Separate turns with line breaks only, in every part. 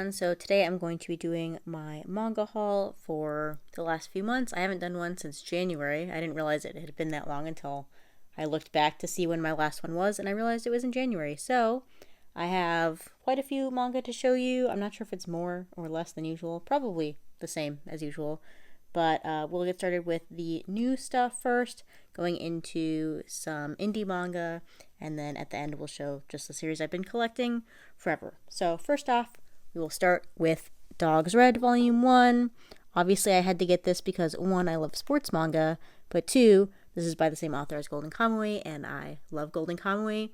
everyone. So today I'm going to be doing my manga haul for the last few months. I haven't done one since January. I didn't realize it had been that long until I looked back to see when my last one was, and I realized it was in January. So I have quite a few manga to show you. I'm not sure if it's more or less than usual. Probably the same as usual. But we'll get started with the new stuff first, going into some indie manga, and then at the end we'll show just the series I've been collecting forever. So first off, we will start with Dogs Red Volume 1. Obviously I had to get this because 1, I love sports manga, but 2, this is by the same author as Golden Kamuy, and I love Golden Kamuy.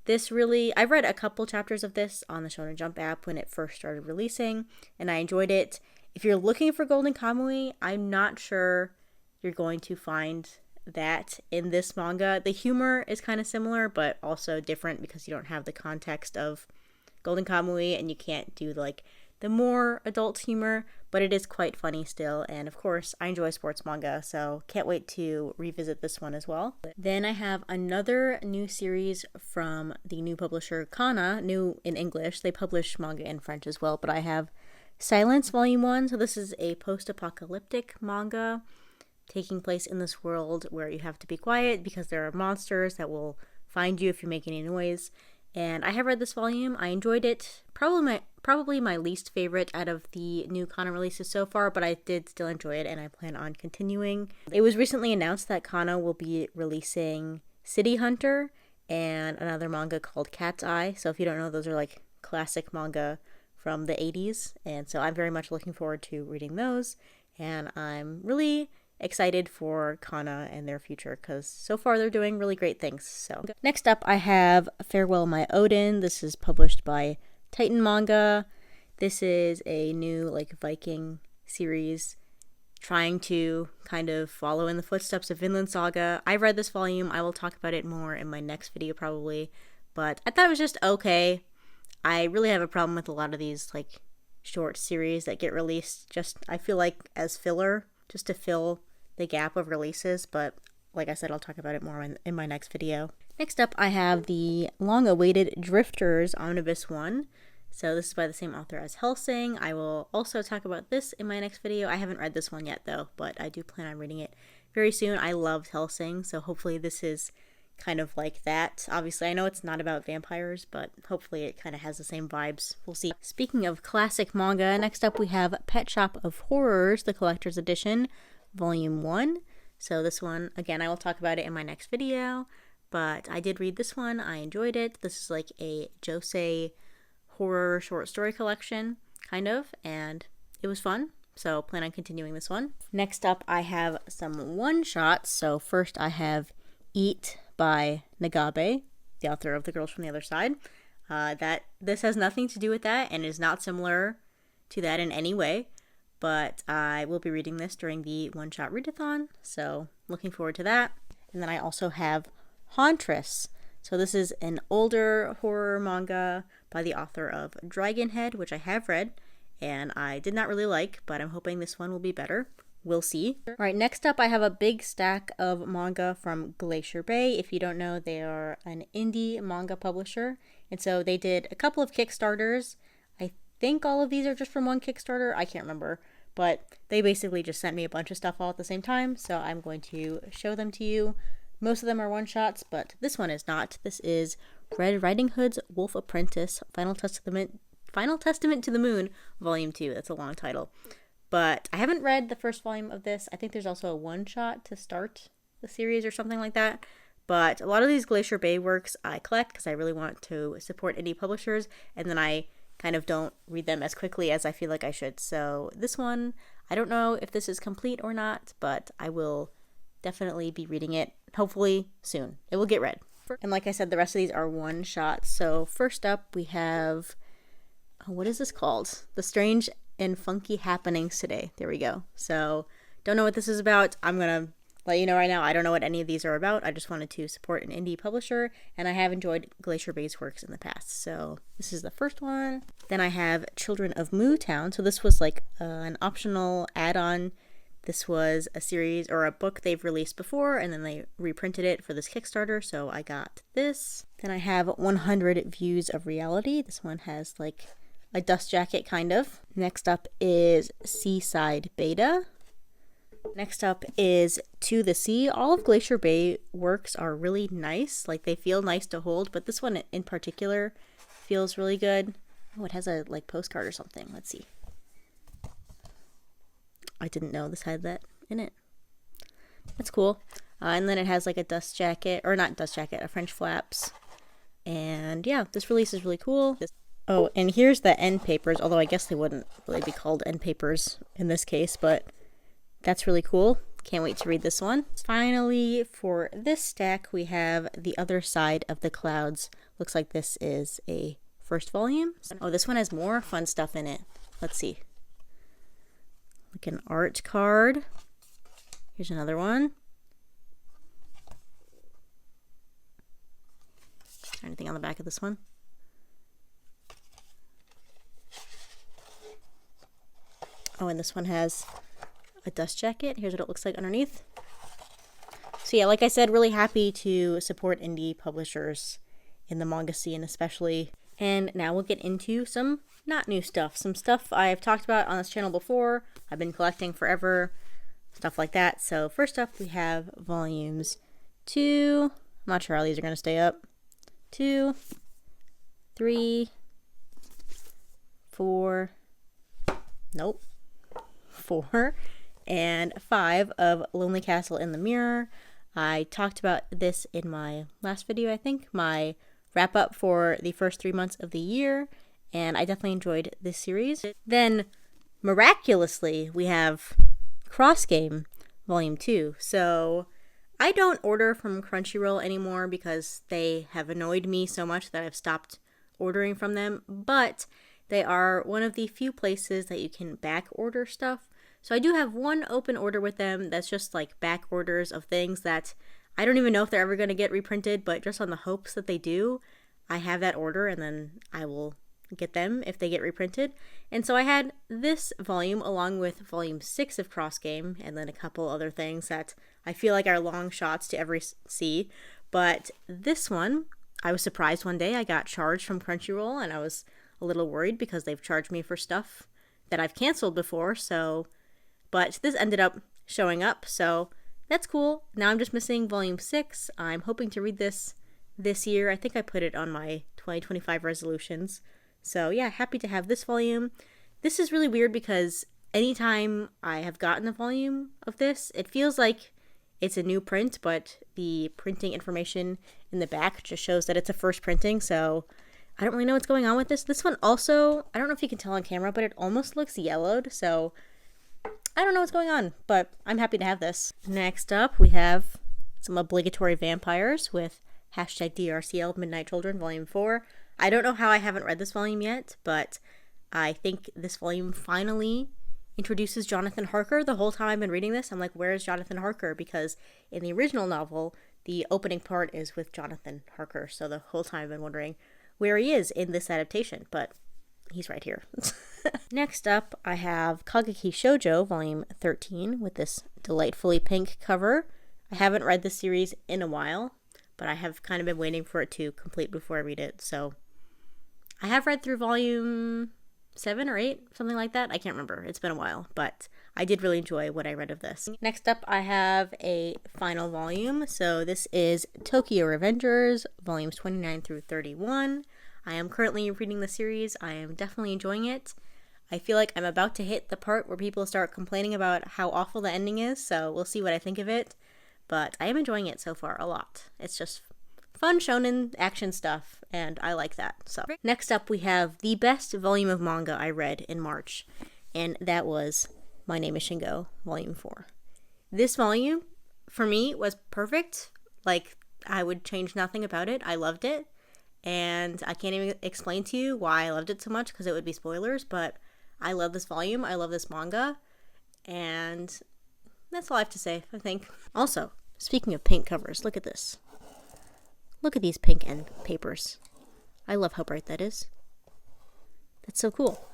I've read a couple chapters of this on the Shonen Jump app when it first started releasing, and I enjoyed it. If you're looking for Golden Kamuy, I'm not sure you're going to find that in this manga. The humor is kind of similar, but also different because you don't have the context of Golden Kamuy, and you can't do like the more adult humor, but it is quite funny still. And of course, I enjoy sports manga, so can't wait to revisit this one as well. Then I have another new series from the new publisher Kana, new in English. They publish manga in French as well, but I have Silence Volume 1. So this is a post-apocalyptic manga taking place in this world where you have to be quiet because there are monsters that will find you if you make any noise. And I have read this volume. I enjoyed it. Probably my least favorite out of the new Kana releases so far, but I did still enjoy it and I plan on continuing. It was recently announced that Kana will be releasing City Hunter and another manga called Cat's Eye. So if you don't know, those are like classic manga from the 80s, and so I'm very much looking forward to reading those, and I'm really excited for Kana and their future because so far they're doing really great things. So next up I have Farewell My Odin. This is published by Titan Manga. This is a new like Viking series trying to kind of follow in the footsteps of Vinland Saga. I read this volume. I will talk about it more in my next video probably, but I thought it was just okay. I really have a problem with a lot of these like short series that get released just, I feel like, as filler, just to fill the gap of releases, but like I said, I'll talk about it more in my next video. Next up, I have the long-awaited Drifters Omnibus 1. So this is by the same author as Hellsing. I will also talk about this in my next video. I haven't read this one yet though, but I do plan on reading it very soon. I loved Hellsing, so hopefully this is kind of like that. Obviously, I know it's not about vampires, but hopefully it kind of has the same vibes. We'll see. Speaking of classic manga, next up we have Pet Shop of Horrors, the Collector's Edition, Volume 1. So this one, again, I will talk about it in my next video, but I did read this one. I enjoyed it. This is like a josei horror short story collection, kind of, and it was fun. So plan on continuing this one. Next up, I have some one-shots. So first I have Eat by Nagabe, the author of The Girls from the Other Side. This has nothing to do with that and is not similar to that in any way, but I will be reading this during the one-shot readathon, so looking forward to that. And then I also have Hauntress. So this is an older horror manga by the author of Dragonhead, which I have read and I did not really like, but I'm hoping this one will be better. We'll see. All right, next up I have a big stack of manga from Glacier Bay. If you don't know, they are an indie manga publisher, and so they did a couple of Kickstarters. I think all of these are just from one Kickstarter. I can't remember, but they basically just sent me a bunch of stuff all at the same time, so I'm going to show them to you. Most of them are one-shots, but this one is not. This is Red Riding Hood's Wolf Apprentice, Final Testament to the Moon, Volume 2. That's a long title. But I haven't read the first volume of this. I think there's also a one-shot to start the series or something like that. But a lot of these Glacier Bay works I collect because I really want to support indie publishers, and then I kind of don't read them as quickly as I feel like I should. So this one, I don't know if this is complete or not, but I will definitely be reading it, hopefully soon. It will get read. And like I said, the rest of these are one-shots. So first up, we have, what is this called? The Strange and Funky Happenings Today. There we go. So don't know what this is about. I'm gonna let you know right now, I don't know what any of these are about. I just wanted to support an indie publisher, and I have enjoyed Glacier Bay's works in the past. So this is the first one. Then I have Children of Moo Town. So this was like an optional add-on. This was a series or a book they've released before, and then they reprinted it for this Kickstarter, so I got this. Then I have 100 Views of Reality. This one has like a dust jacket kind of. Next up is Seaside Beta. Next up is To the Sea. All of Glacier Bay works are really nice. Like, they feel nice to hold, but this one in particular feels really good. Oh, it has a like postcard or something. Let's see. I didn't know this had that in it. That's cool. And then it has like a dust jacket, or not dust jacket, a French flaps. And yeah, this release is really cool. Oh, and here's the end papers, although I guess they wouldn't really be called end papers in this case, but that's really cool. Can't wait to read this one. Finally, for this stack, we have The Other Side of the Clouds. Looks like this is a first volume. Oh, this one has more fun stuff in it. Let's see. Like an art card. Here's another one. Is there anything on the back of this one? Oh, and this one has a dust jacket. Here's what it looks like underneath. So yeah, like I said, really happy to support indie publishers in the manga scene especially. And now we'll get into some not new stuff. Some stuff I've talked about on this channel before. I've been collecting forever. Stuff like that. So first up we have volumes 2. I'm not sure how these are going to stay up. 2, 3, 4. Nope. 4 and 5 of Lonely Castle in the Mirror. I talked about this in my last video, I think, my wrap up for the first 3 months of the year, and I definitely enjoyed this series. Then, miraculously, we have Cross Game Volume 2. So, I don't order from Crunchyroll anymore because they have annoyed me so much that I've stopped ordering from them, but they are one of the few places that you can back order stuff. So I do have one open order with them that's just like back orders of things that I don't even know if they're ever going to get reprinted, but just on the hopes that they do, I have that order and then I will get them if they get reprinted. And so I had this volume along with volume 6 of Cross Game and then a couple other things that I feel like are long shots to ever see. But this one, I was surprised one day I got charged from Crunchyroll and I was a little worried because they've charged me for stuff that I've canceled before, but this ended up showing up, so that's cool. Now I'm just missing volume 6. I'm hoping to read this year. I think I put it on my 2025 resolutions. So yeah, happy to have this volume. This is really weird because anytime I have gotten a volume of this, it feels like it's a new print, but the printing information in the back just shows that it's a first printing, so I don't really know what's going on with this. This one also, I don't know if you can tell on camera, but it almost looks yellowed, so I don't know what's going on, but I'm happy to have this. Next up, we have some obligatory vampires with hashtag DRCL Midnight Children Volume 4. I don't know how I haven't read this volume yet, but I think this volume finally introduces Jonathan Harker. The whole time I've been reading this, I'm like, where is Jonathan Harker? Because in the original novel, the opening part is with Jonathan Harker, so the whole time I've been wondering where he is in this adaptation, but he's right here. Next up, I have Kageki Shoujo Volume 13 with this delightfully pink cover. I haven't read this series in a while, but I have kind of been waiting for it to complete before I read it, so I have read through volume 7 or 8, something like that. I can't remember. It's been a while, but I did really enjoy what I read of this. Next up, I have a final volume. So this is Tokyo Revengers, volumes 29 through 31. I am currently reading the series. I am definitely enjoying it. I feel like I'm about to hit the part where people start complaining about how awful the ending is, so we'll see what I think of it. But I am enjoying it so far a lot. It's just fun shonen action stuff, and I like that. So next up, we have the best volume of manga I read in March, and that was My Name is Shingo, Volume 4. This volume, for me, was perfect. Like, I would change nothing about it. I loved it, and I can't even explain to you why I loved it so much, because it would be spoilers, but I love this volume. I love this manga, and that's all I have to say, I think. Also, speaking of pink covers, look at this. Look at these pink end papers. I love how bright that is. That's so cool.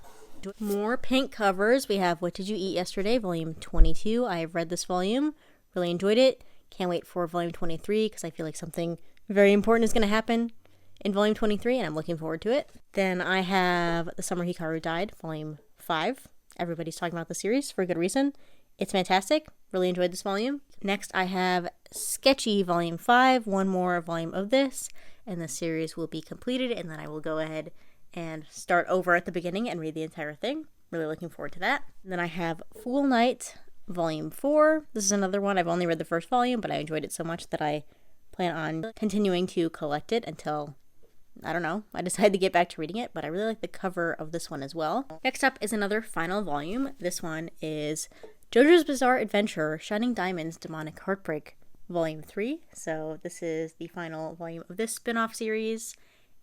More pink covers. We have What Did You Eat Yesterday, Volume 22. I have read this volume. Really enjoyed it. Can't wait for Volume 23 because I feel like something very important is going to happen in volume 23, and I'm looking forward to it. Then I have The Summer Hikaru Died, volume 5. Everybody's talking about the series for a good reason. It's fantastic. Really enjoyed this volume. Next, I have Sketchy volume 5, one more volume of this, and the series will be completed, and then I will go ahead and start over at the beginning and read the entire thing. Really looking forward to that. And then I have Fool Knight volume 4. This is another one. I've only read the first volume, but I enjoyed it so much that I plan on continuing to collect it until, I don't know, I decided to get back to reading it, but I really like the cover of this one as well. Next up is another final volume. This one is JoJo's Bizarre Adventure, Shining Diamonds, Demonic Heartbreak, volume 3. So this is the final volume of this spin-off series,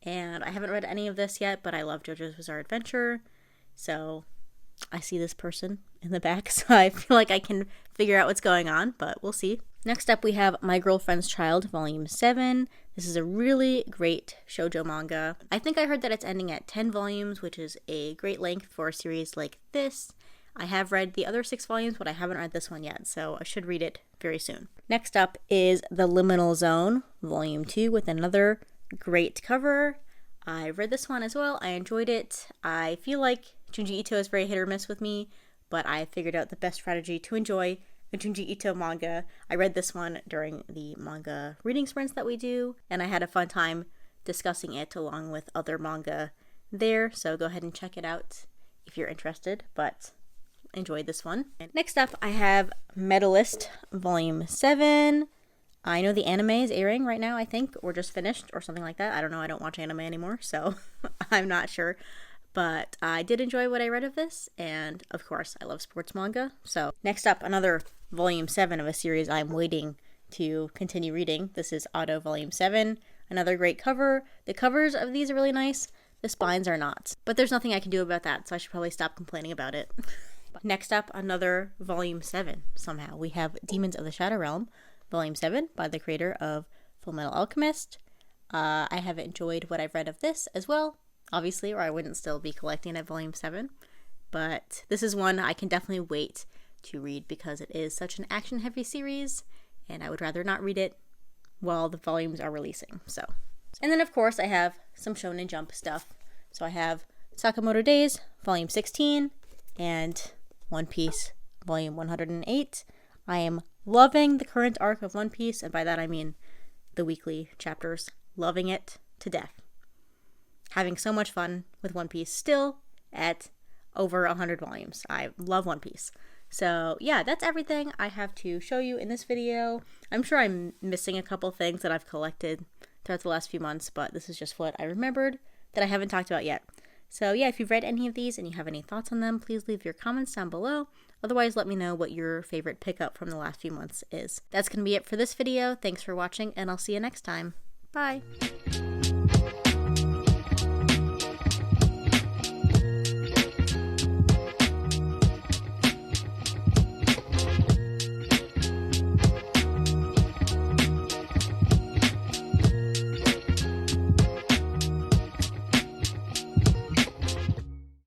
and I haven't read any of this yet, but I love JoJo's Bizarre Adventure, so I see this person in the back, so I feel like I can figure out what's going on, but we'll see. Next up, we have My Girlfriend's Child, volume 7. This is a really great shoujo manga. I think I heard that it's ending at 10 volumes, which is a great length for a series like this. I have read the other 6 volumes, but I haven't read this one yet, so I should read it very soon. Next up is The Liminal Zone, volume 2, with another great cover. I read this one as well. I enjoyed it. I feel like Junji Ito is very hit or miss with me, but I figured out the best strategy to enjoy a Junji Ito manga. I read this one during the manga reading sprints that we do, and I had a fun time discussing it along with other manga there, so go ahead and check it out if you're interested, but enjoyed this one. And next up, I have Medalist, volume 7. I know the anime is airing right now, I think, or just finished, or something like that. I don't know, I don't watch anime anymore, so I'm not sure. But I did enjoy what I read of this, and of course, I love sports manga. So next up, another volume 7 of a series I'm waiting to continue reading. This is Auto volume 7, another great cover. The covers of these are really nice. The spines are not. But there's nothing I can do about that, so I should probably stop complaining about it. Next up, another volume 7, somehow. We have Demons of the Shadow Realm, volume 7, by the creator of Fullmetal Alchemist. I have enjoyed what I've read of this as well, obviously, or I wouldn't still be collecting at volume 7. But this is one I can definitely wait to read because it is such an action-heavy series, and I would rather not read it while the volumes are releasing. So, and then of course I have some Shonen Jump stuff. So I have Sakamoto Days, volume 16, and One Piece, volume 108. I am loving the current arc of One Piece, and by that I mean the weekly chapters. Loving it to death. Having so much fun with One Piece still at over 100 volumes. I love One Piece. So yeah, that's everything I have to show you in this video. I'm sure I'm missing a couple things that I've collected throughout the last few months, but this is just what I remembered that I haven't talked about yet. So yeah, if you've read any of these and you have any thoughts on them, please leave your comments down below. Otherwise, let me know what your favorite pickup from the last few months is. That's going to be it for this video. Thanks for watching, and I'll see you next time. Bye!